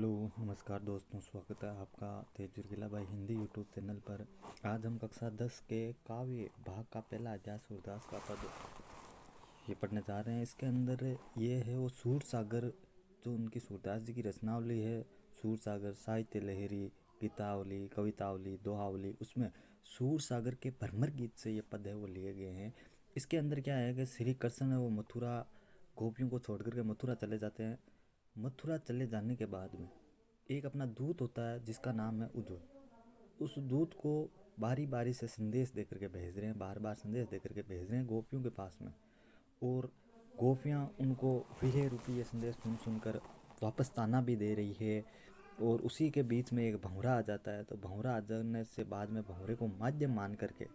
Hello नमस्कार दोस्तों, स्वागत है आपका तेज गिला भाई हिंदी यूट्यूब चैनल पर। आज हम कक्षा 10 के काव्य भाग का पहला अध्याय सूरदास का पद ये पढ़ने जा रहे हैं। इसके अंदर ये है वो सूर सागर, जो उनकी सूरदास जी की रचनावली है। सूर सागर साहित्य लहरी, गीतावली, कवितावली, दोहावली, उसमें सूर सागर के भ्रमर गीत से ये पद है वो लिए गए हैं। इसके अंदर क्या है कि श्री कृष्ण है वो मथुरा गोपियों को छोड़ करके मथुरा चले जाते हैं। मथुरा चले जाने के बाद में एक अपना दूत होता है जिसका नाम है उद्धव। उस दूत को बारी बारी से संदेश दे करके भेज रहे हैं, बार बार संदेश दे करके भेज रहे हैं गोपियों के पास में। और गोपियाँ उनको विरह रूपी ये संदेश सुन सुनकर वापस ताना भी दे रही है। और उसी के बीच में एक भंवरा आ जाता है, तो भंवरा आ जाने से बाद में भंवरे को माध्यम मान करके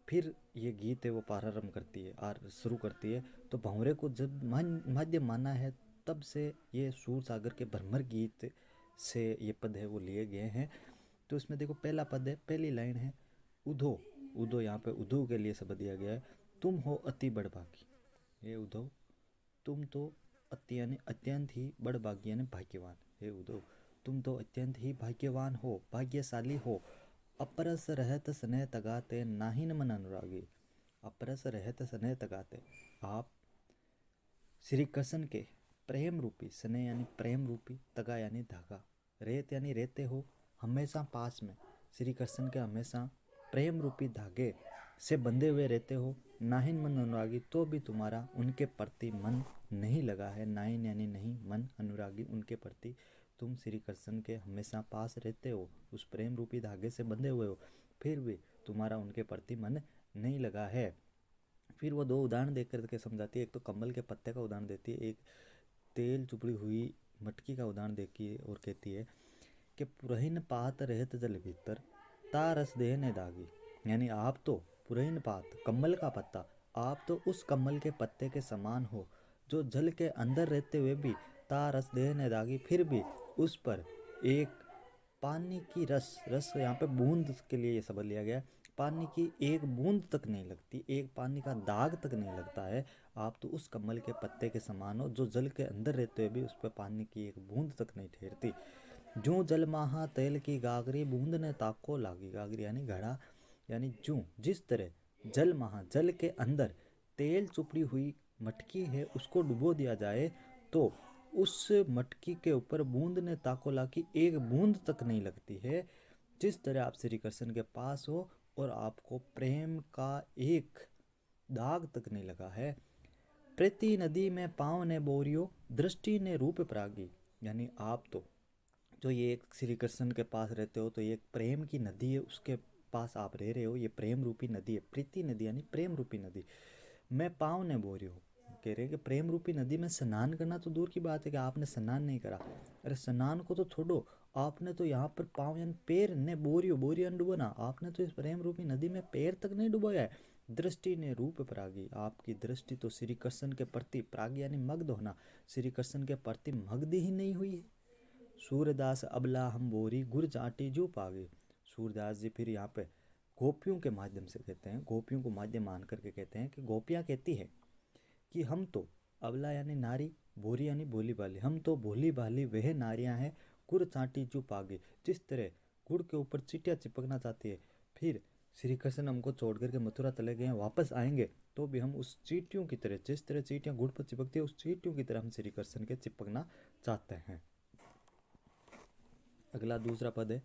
फिर ये गीत है वो प्रारंभ करती है और शुरू करती है। तो भंवरे को जब माध्यम माना है तब से ये सूर सागर के भ्रमर गीत से ये पद है वो लिए गए हैं। तो इसमें देखो पहला पद है, पहली लाइन है उधो। उधो यहाँ पे उधो के लिए शब्द दिया गया है। तुम हो अति बड़भागी, हे उधो तुम तो अति यानी अत्यंत ही बड़भागी यानी भाग्यवान। हे उधो तुम तो अत्यंत ही भाग्यवान हो, भाग्यशाली हो। अपरस रहत स्नेह तगाते नाहिन मन अनुरागी। अपरस रहत स्नेह तगाते, आप श्री कृष्ण के प्रेम रूपी, स्नेह यानी प्रेम रूपी, तगा यानी धागा, रेत यानी रहते हो, हमेशा पास में श्री कृष्ण के हमेशा प्रेम रूपी धागे से बंधे हुए रहते हो। नाहिन मन अनुरागी, तो भी तुम्हारा उनके प्रति मन नहीं लगा है। नाहिन यानी नहीं, मन अनुरागी उनके प्रति तुम श्री कृष्ण के हमेशा पास रहते हो, उस प्रेम रूपी धागे से बंधे हुए हो, फिर भी तुम्हारा उनके प्रति मन नहीं लगा है। फिर वो दो उदाहरण देख करके समझाती है। एक तो कमल के पत्ते का उदाहरण देती है, एक तेल चुपड़ी हुई मटकी का उदाहरण देखी है और कहती है कि पुरहिन पात रहत जल भीतर ता रस देह ने दागी। यानी आप तो पुरहिन पात, कमल का पत्ता, आप तो उस कमल के पत्ते के समान हो जो जल के अंदर रहते हुए भी ता रस देह ने दागी, फिर भी उस पर एक पानी की रस यहाँ पे बूंद के लिए ये शब्द लिया गया है। पानी की एक बूंद तक नहीं लगती, एक पानी का दाग तक नहीं लगता है। आप तो उस कमल के पत्ते के समान हो जो जल के अंदर रहते हुए भी उस पर पानी की एक बूंद तक नहीं ठहरती। जूं जल महा तेल की गागरी, बूंद ने ताको लागी। गागरी यानी घड़ा, यानी जूं जिस तरह जल महा, जल के अंदर तेल चुपड़ी हुई मटकी है उसको डुबो दिया जाए तो उस मटकी के ऊपर बूंद ने ताको लागी, एक बूंद तक नहीं लगती है। जिस तरह आप श्री कृष्ण के पास हो और आपको प्रेम का एक दाग तक नहीं लगा है। प्रति नदी में पाँव ने बोरियो, दृष्टि ने रूप प्रागी। यानी आप तो जो ये एक श्री कृष्ण के पास रहते हो तो ये एक प्रेम की नदी है, उसके पास आप रह रहे हो, ये प्रेम रूपी नदी है। प्रीति नदी यानी प्रेम रूपी नदी। मैं पाँव ने बोरियो, कह रहे हैं कि प्रेम रूपी नदी में स्नान करना तो दूर की बात है कि आपने स्नान नहीं करा। अरे स्नान को तो छोड़ो, आपने तो यहाँ पर पाँव यानी पैर ने बोरियो, बोरियो डुबोना, आपने तो इस प्रेम रूपी नदी में पैर तक नहीं डुबोया है। दृष्टि ने रूप प्रागी, आपकी दृष्टि तो श्री कृष्ण के प्रति, प्रागी यानी मग्ध होना, श्री कृष्ण के प्रति मग्ध ही नहीं हुई है। सूरदास अबला हम बोरी, गुर चाटी जो पागे। सूरदास जी फिर यहाँ पे गोपियों के माध्यम से कहते हैं, गोपियों को माध्यम मान करके कहते हैं कि गोपियाँ कहती है कि हम तो, अबला यानी नारी, बोरी यानी भोली भाली, हम तो भोली भाली वह नारियां हैं, गुड़ चाटी चुप आगे। जिस तरह गुड़ के ऊपर चीटियाँ चिपकना चाहती है, फिर श्री कृष्ण हमको छोड़ करके मथुरा चले गए हैं, वापस आएंगे तो भी हम उस चीटियों की तरह, जिस तरह चीटियाँ गुड़ पर चिपकती है उस चीटियों की तरह हम श्री कृष्ण के चिपकना चाहते हैं। अगला दूसरा पद है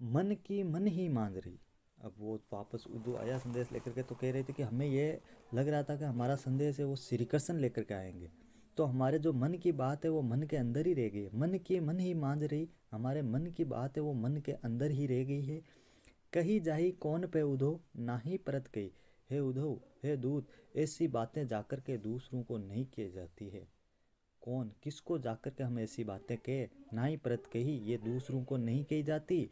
मन की मन ही मान रही। अब वो वापस उद्धव आया संदेश लेकर के, तो कह रहे थे कि हमें ये लग रहा था कि हमारा संदेश है वो श्री कृष्ण लेकर के आएंगे, तो हमारे जो मन की बात है वो मन के अंदर ही रह गई। मन की मन ही मान रही, हमारे मन की बात है वो मन के अंदर ही रह गई है। कही जाही कौन पे उधो, ना ही परत गई। हे उद्धव, हे दूत, ऐसी बातें जाकर के दूसरों को नहीं की जाती है। कौन, किसको जाकर के हम ऐसी बातें कहे, ना ही परत कही, ये दूसरों को नहीं कही जाती।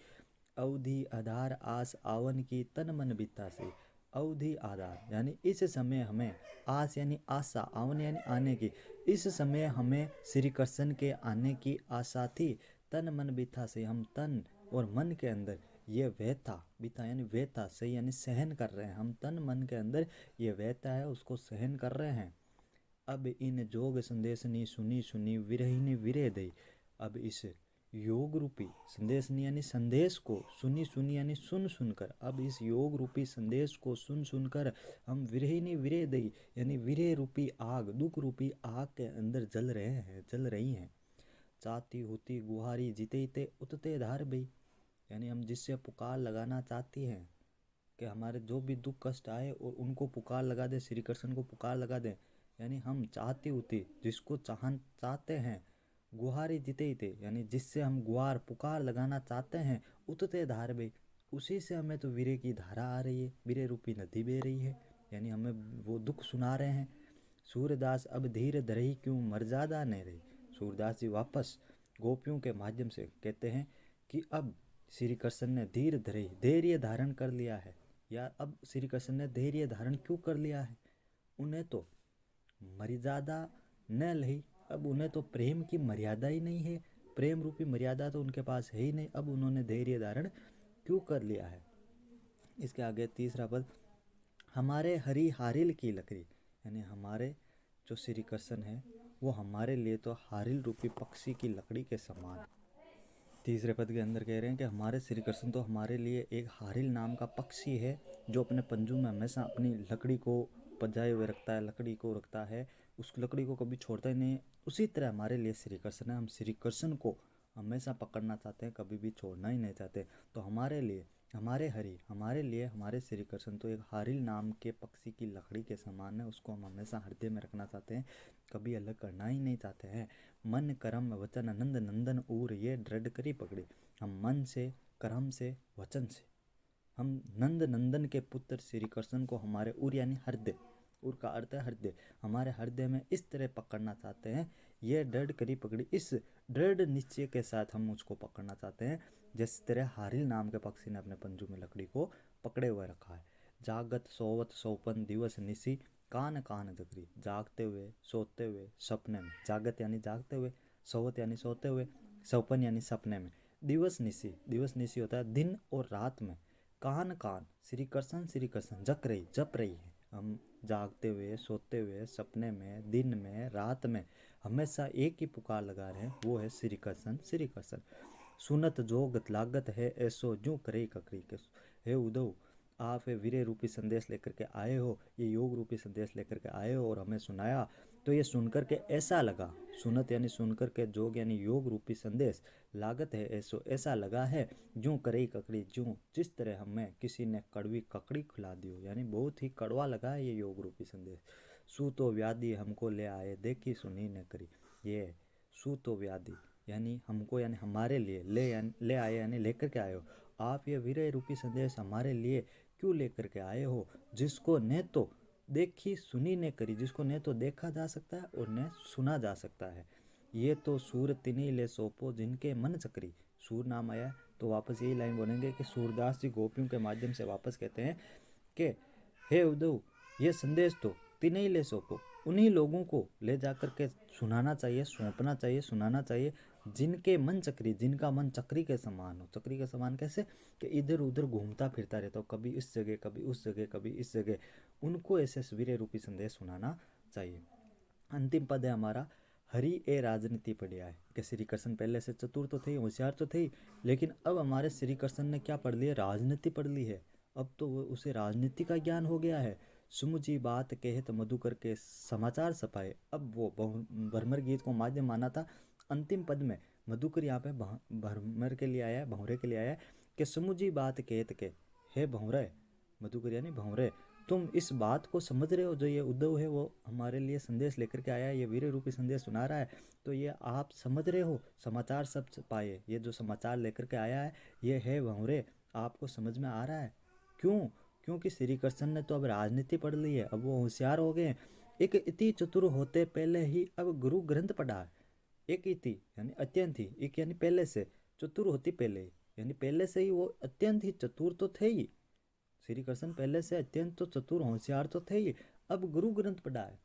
अवधि आधार आस आवन की, तन मन बीता से। अवधि आधार यानी इस समय हमें, आस यानी आशा, आवन यानी आने की, इस समय हमें श्री कृष्ण के आने की आशा थी। तन मन बीता से, हम तन और मन के अंदर ये व्यथा, बीता यानी व्यथा, सही यानी सहन कर रहे हैं, हम तन मन के अंदर ये व्यथा है उसको सहन कर रहे हैं। अब इन जोग संदेश नी सुनी सुनी, विरहिनी विरह दई। अब इस योग रूपी संदेश यानी संदेश को सुनी सुनी यानी सुन सुनकर, अब इस योग रूपी संदेश को सुन सुनकर हम विरहिनी विरह दई यानी विरह रूपी आग, दुख रूपी आग के अंदर जल रही हैं। चाहती होती गुहारी जीते उतते धार बई, यानी हम जिससे पुकार लगाना चाहती हैं कि हमारे जो भी दुख कष्ट आए और उनको पुकार लगा दे, श्री कृष्ण को पुकार लगा दे, यानी हम चाहती होती जिसको चाहते हैं, गुहारी जीते यानी जिससे हम गुहार पुकार लगाना चाहते हैं, उतते धार बे, उसी से हमें तो वीरे की धारा आ रही है, वीरे रूपी नदी बह रही है, यानी हमें वो दुख सुना रहे हैं। सूरदास अब धीर धरही क्यों मर्यादा नहीं रही। सूरदास जी वापस गोपियों के माध्यम से कहते हैं कि अब श्री कृष्ण ने धीर धरही, धैर्य धारण कर लिया है, या अब श्री कृष्ण ने धैर्य धारण क्यों कर लिया है, उन्हें तो मर्यादा न लही, अब उन्हें तो प्रेम की मर्यादा ही नहीं है, प्रेम रूपी मर्यादा तो उनके पास है ही नहीं, अब उन्होंने धैर्य धारण क्यों कर लिया है। इसके आगे तीसरा पद, हमारे हरी हारिल की लकड़ी, यानी हमारे जो श्री कृष्ण है वो हमारे लिए तो हारिल रूपी पक्षी की लकड़ी के समान। तीसरे पद के अंदर कह रहे हैं कि हमारे श्री कृष्ण तो हमारे लिए एक हारिल नाम का पक्षी है जो अपने पंजों में हमेशा अपनी लकड़ी को पजाए हुए रखता है, लकड़ी को रखता है, उस लकड़ी को कभी छोड़ता ही नहीं। उसी तरह हमारे लिए श्री कृष्ण है, हम श्री कृष्ण को हमेशा पकड़ना चाहते हैं, कभी भी छोड़ना ही नहीं चाहते। तो हमारे लिए हमारे श्री कृष्ण तो एक हारिल नाम के पक्षी की लकड़ी के समान है, उसको हम हमेशा हृदय में रखना चाहते हैं, कभी अलग करना ही नहीं चाहते हैं। मन कर्म वचन आनंद नंदन उर ये दृढ़ करी पकड़ी, हम मन से, कर्म से, वचन से हम नंद नंदन के पुत्र श्री कृष्ण को हमारे उर यानी हृदय, उर का अर्थ है हृदय, हमारे हृदय में इस तरह पकड़ना चाहते हैं। ये दृढ़ करी पकड़ी, इस दृढ़ निश्चय के साथ हम उसको पकड़ना चाहते हैं, जिस तरह हारिल नाम के पक्षी ने अपने पंजों में लकड़ी को पकड़े हुए रखा है। जागत सोवत सोपन दिवस निसी कान कान जगरी, जागते हुए, सोते हुए, सपने में, जागत यानी जागते हुए, सोवत यानी सोते हुए, सोपन यानी सपने में, दिवस निसी होता है दिन और रात में, कान कान श्री कृष्ण जप रही है। हम जागते हुए, सोते हुए, सपने में, दिन में, रात में हमेशा एक ही पुकार लगा रहे हैं, वो है श्री कृष्ण। सुनत जो गत लागत है ऐसो जो करे ककरी के, हे उद्धव आप वीरे रूपी संदेश लेकर के आए हो, ये योग रूपी संदेश लेकर के आए हो और हमें सुनाया, तो ये सुनकर के ऐसा लगा, सुनत यानी सुनकर के, जोग यानी योग रूपी संदेश, लागत है ऐसो ऐसा लगा है, जो करे ककड़ी, जो जिस तरह हमें किसी ने कड़वी ककड़ी खिला दी हो, यानी बहुत ही कड़वा लगा है ये योग रूपी संदेश। सू तो व्याधि हमको ले आए देखी सुनी न करी, ये सू तो व्याधि यानी हमको यानी हमारे लिए ले आए यानी लेकर के आए हो, आप ये वीरे रूपी संदेश हमारे लिए क्यों लेकर के आए हो, जिसको न तो देखी सुनी ने करी, जिसको न तो देखा जा सकता है और न सुना जा सकता है। ये तो सूर तिनी ले सोपो जिनके मन चक्री, सूर नाम आया तो वापस यही लाइन बोलेंगे कि सूरदास जी गोपियों के माध्यम से वापस कहते हैं कि हे उद्धव ये संदेश तो तिनी ले सोपो, उन्हीं लोगों को ले जाकर के सुनाना चाहिए, सौंपना चाहिए, सुनाना चाहिए, जिनके मन चक्री, जिनका मन चक्री के समान हो। चक्री के समान कैसे कि इधर उधर घूमता फिरता रहता हो, कभी इस जगह कभी उस जगह कभी इस जगह, उनको ऐसे वीरे रूपी संदेश सुनाना चाहिए। अंतिम पद है हमारा, हरि ए राजनीति पढ़िया है कि श्री कृष्ण पहले से चतुर तो थे, होशियार तो थे, लेकिन अब हमारे श्री कृष्ण ने क्या पढ़ लिया, राजनीति पढ़ ली है, अब तो उसे राजनीति का ज्ञान हो गया है। सुमुझी बात कहत मधुकर के समाचार छपाए, अब वो भरमर गीत को माध्यम माना था। अंतिम पद में मधुकर यहाँ पे भरमर के लिए आया है, भंवरे के लिए आया है कि सुमुझी बात कहत के, हे भंवरे, मधुकर यानी भंवरे, तुम इस बात को समझ रहे हो, जो ये उद्धव है वो हमारे लिए संदेश लेकर के आया है, ये वीर रूपी संदेश सुना रहा है, तो ये आप समझ रहे हो, समाचार सब पाए, ये जो समाचार लेकर के आया है ये है भंवरे, आपको समझ में आ रहा है। क्यों? क्योंकि श्री कृष्ण ने तो अब राजनीति पढ़ ली है, अब वो होशियार हो गए। एक इति चतुर होते पहले ही अब गुरु ग्रंथ पढ़ा है। एक इति यानी अत्यंत ही, एक यानी पहले से, चतुर होती पहले ही, यानी पहले से ही वो अत्यंत ही चतुर तो थे ही, श्री कृष्ण पहले से अत्यंत तो चतुर होशियार तो थे ही, अब गुरु ग्रंथ पढ़ा है।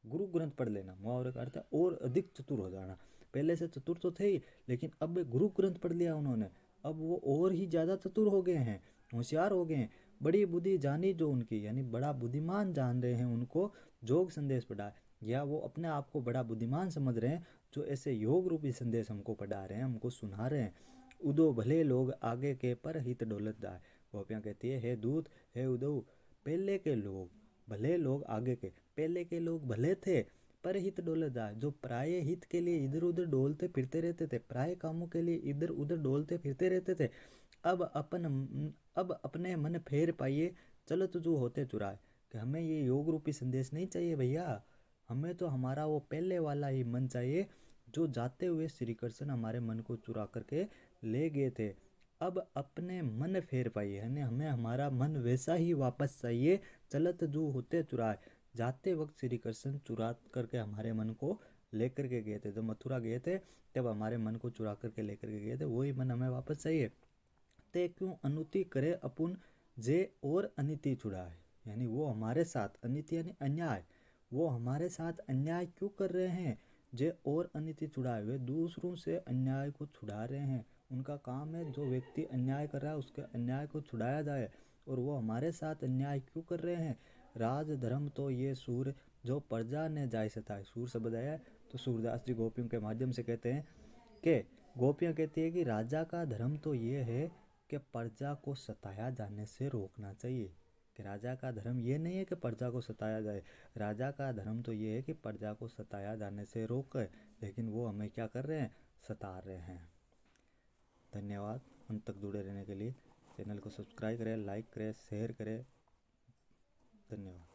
गुरु ग्रंथ पढ़ लेना मुहावरे का अर्थ है और अधिक चतुर हो जाना। पहले से चतुर तो थे ही, लेकिन अब गुरु ग्रंथ पढ़ लिया उन्होंने, अब वो और ही ज़्यादा चतुर हो गए हैं, होशियार हो गए हैं। बड़ी बुद्धि जानी जो उनकी, यानी बड़ा बुद्धिमान जान रहे हैं उनको, जोग संदेश पढ़ा है, या वो अपने आप को बड़ा बुद्धिमान समझ रहे हैं जो ऐसे योग रूपी संदेश हमको पढ़ा रहे हैं, हमको सुना रहे हैं। उदो भले लोग आगे के पर हित डोलत दाय। गोपियाँ कहती है, हे दूत, हे उदो, पहले के लोग भले लोग आगे के, पहले के लोग भले थे पर हित डोलत दाय, जो प्राय हित के लिए इधर उधर डोलते फिरते रहते थे, प्राय कामों के लिए इधर उधर डोलते फिरते रहते थे। अब अपने मन फेर पाइए, चलो तुझू होते चुराए। कि हमें ये योग रूपी संदेश नहीं चाहिए भैया, हमें तो हमारा वो पहले वाला ही मन चाहिए जो जाते हुए श्री कृष्ण हमारे मन को चुरा करके ले गए थे। अब अपने मन फेर पाइए, यानी हमें हमारा मन वैसा ही वापस चाहिए। चलत जू होते चुराए, जाते वक्त श्री कृष्ण चुरा करके हमारे मन को लेकर के गए थे। जब मथुरा गए थे तब हमारे मन को चुरा करके लेकर के गए थे, वही मन हमें वापस चाहिए। ते क्यों अनुति करे अपुन जे और अनिति छुड़ाए, यानी वो हमारे साथ, अनिति यानी अन्याय, वो हमारे साथ अन्याय क्यों कर रहे हैं। जे और अनिति छुड़ाए, वे दूसरों से अन्याय को छुड़ा रहे हैं। उनका काम है जो व्यक्ति अन्याय कर रहा है उसके अन्याय को छुड़ाया जाए, और वो हमारे साथ अन्याय क्यों कर रहे हैं। राज धर्म तो ये सूर जो प्रजा ने जाय सताए, सूर शब्द आया तो सूरदास जी गोपियों के माध्यम से कहते हैं कि गोपियाँ कहती है कि राजा का धर्म तो ये है कि प्रजा को सताया जाने से रोकना चाहिए। कि राजा का धर्म ये नहीं है कि प्रजा को सताया जाए, राजा का धर्म तो ये है कि प्रजा को सताया जाने से रोके, लेकिन वो हमें क्या कर रहे हैं, सता रहे हैं। धन्यवाद अंत तक जुड़े रहने के लिए। चैनल को सब्सक्राइब करें, लाइक करें, शेयर करें। धन्यवाद।